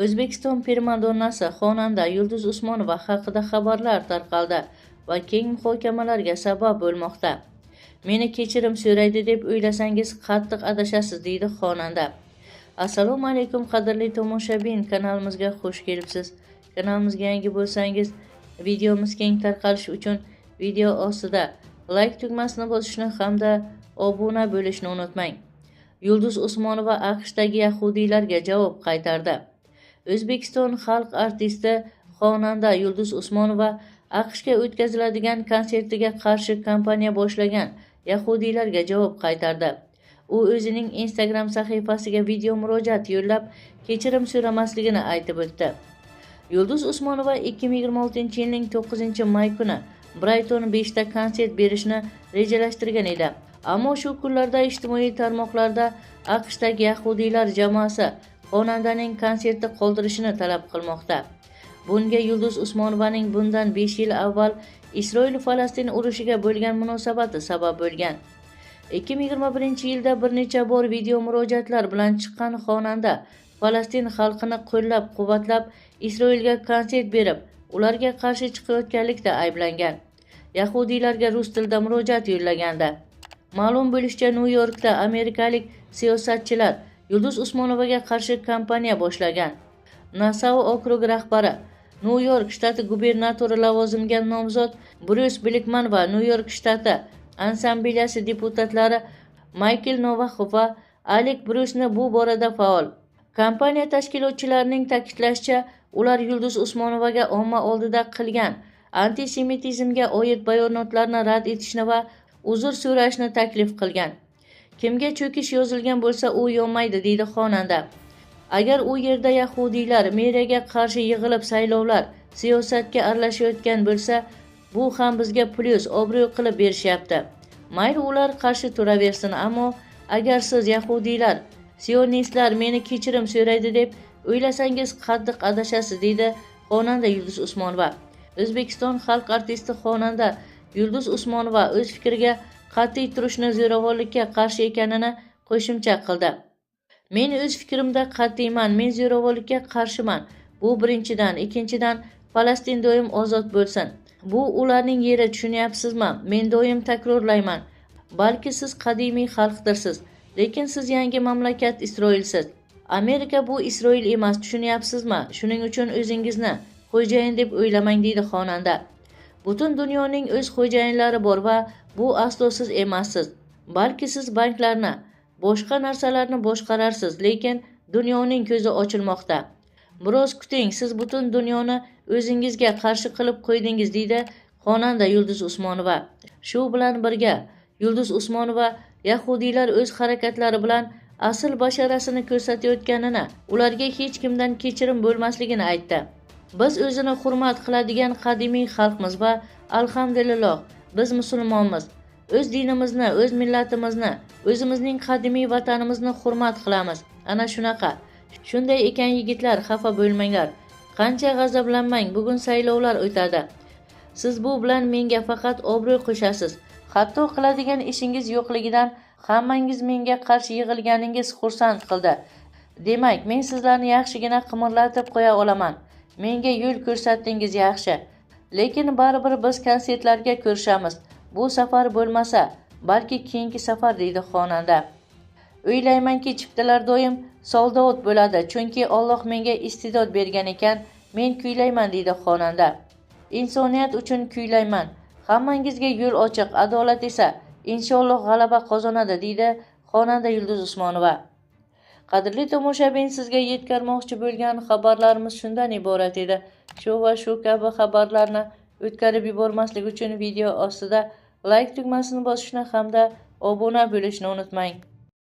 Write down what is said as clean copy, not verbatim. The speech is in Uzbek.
O'zbekiston primadonnasi xonanda Yulduz Usmonova haqida xabarlar tarqaldi va keng muhokamalarga sabab bo'lmoqda. Meni kechirim so'raydi deb o'ylasangiz qattiq adashasiz, deydi xonanda. Assalomu alaykum qadrli tomoshabin, kanalimizga xush kelibsiz. Kanalimizga yangi bo'lsangiz, videomiz keng tarqalishi uchun video ostida like tugmasini bosishni hamda obuna bo'lishni unutmang. Yulduz Usmonova AQShdagi yahudiylarga javob qaytardi. O'zbekiston xalq artisti xonanda Yulduz Usmonova AQShga o'tkaziladigan konsertiga qarshi kampaniya boshlagan yahudiylarga javob qaytardi. U o'zining Instagram sahifasiga video murojaat yo'llab, kechirim so'ramasligini aytib o'tdi. Yulduz Usmonova 2026-yilning 9-may kuni Brighton 5 ta konsert berishni rejalashtirgan edi. Ammo shu kunlarda ijtimoiy tarmoqlarda AQShdagi yahudiylar jamoasi xonandaning konsertni qoldirishini talab qilmoqda. Bunga Yulduz Usmonovaning bundan 5 yil avval Isroil-Falastin urushiga bo'lgan munosabati sabab bo'lgan. 2021-yilda bir necha bor video murojaatlar bilan chiqqan xonanda Falastin xalqini qo'llab-quvvatlab Isroilga konsert berib, ularga qarshi chiqayotganlikda ayblangan. Yahudiylarga rus tilida murojaat yo'llaganda. Ma'lum bo'lishicha, Nyu-Yorkda amerikalik siyosatchilar Yulduz Usmonovaga qarshi kampaniya boshlagan. Nassau okrugi rahbari, Nyu-York shtati gubernatori lavozimiga nomzod Bruce Blickman va Nyu-York shtati assambleyasi deputatlari Michael Novakov va Alek Brusni bu borada faol. Kampaniya tashkilotchilarining ta'kidlashicha, ular Yulduz Usmonovaga omma oldida qilgan antisemitizmga oid bayonotlarni rad etishni va uzr so'rashni taklif qilgan. Kimga cho'kish yozilgan bo'lsa, u yonmaydi, deydi xonanda. Agar u yerda yahudiylar meriyaga qarshi yig'ilib saylovlar, siyosatga aralashayotgan bo'lsa, bu ham bizga plyus, obro' qilib berishyapti. Mayli ular qarshi turaversin, ammo agar siz yahudiylar, sionistlar meni kechirim so'raydi deb o'ylasangiz qattiq adashasiz, deydi xonanda Yulduz Usmonova. O'zbekiston xalq artisti xonanda Yulduz Usmonova o'z fikriga qat'iy turishni zo'ravonlikka qarshi ekanini qo'shimcha qildi. Men o'z fikrimda qat'iyman, men zo'ravonlikka qarshiman. Bu birinchidan, ikkinchidan Falastin doim ozod bo'lsin. Bu ularning yeri, tushunyapsizmi? Men doim takrorlayman. Balki siz qadimiy xalqdirsiz, lekin siz yangi mamlakat Isroilsiz. Amerika bu Isroil emas, tushunyapsizmi? Shuning uchun o'zingizni xo'jayin deb o'ylamang, deydi xonanda. Butun dunyoning o'z xo'jayinlari bor va bu aslo siz emassiz. Balki siz banklarni, boshqa narsalarni boshqararsiz, lekin dunyoning ko'zi ochilmoqda. Biroz kuting, siz butun dunyoni o'zingizga qarshi qilib qo'ydingiz, deydi xonanda Yulduz Usmonova. Shu bilan birga Yulduz Usmonova yahudiylar o'z harakatlari bilan asl basharasini ko'rsatayotganini, ularga hech kimdan kechirim bo'lmasligini aytdi. Biz o'zini hurmat qiladigan qadimiy xalqmiz va alhamdulillah biz musulmonmiz. O'z dinimizni, o'z millatimizni, o'zimizning qadimiy vatanimizni hurmat qilamiz. Ana shunaqa. Shunday ekan yigitlar, xafa bo'lmanglar. Qancha g'azablanmang, bugun saylovlar o'tadi. Siz bu bilan menga faqat obro' qo'shasiz. Hatto qiladigan ishingiz yo'qligidan hammangiz menga qarshi yig'ilganingiz xursand qildi. Demak, men sizlarni yaxshigina qimirlatib qo'ya olaman. Menga yo'l ko'rsatdingiz, yaxshi. Lekin baribir biz konsertlarga ko'rishamiz. Bu safar bo'lmasa, balki keyingi safar, deydi xonanda. O'ylaymanki, chiptalar doim sold out bo'ladi, chunki Alloh menga iste'dod bergan ekan, men kuylayman, deydi xonanda. Insoniyat uchun kuylayman. Hammangizga yo'l ochiq, adolat esa inshaalloh g'alaba qozonadi, deydi xonanda Yulduz Usmonova. Qadrli tomoshabin, sizga yetkazmoqchi bo'lgan xabarlarimiz shundan iborat edi. Shu va shu kabi xabarlarni o'tkazib yubormaslik uchun video ostida like tugmasini bosishni hamda obuna bo'lishni unutmang.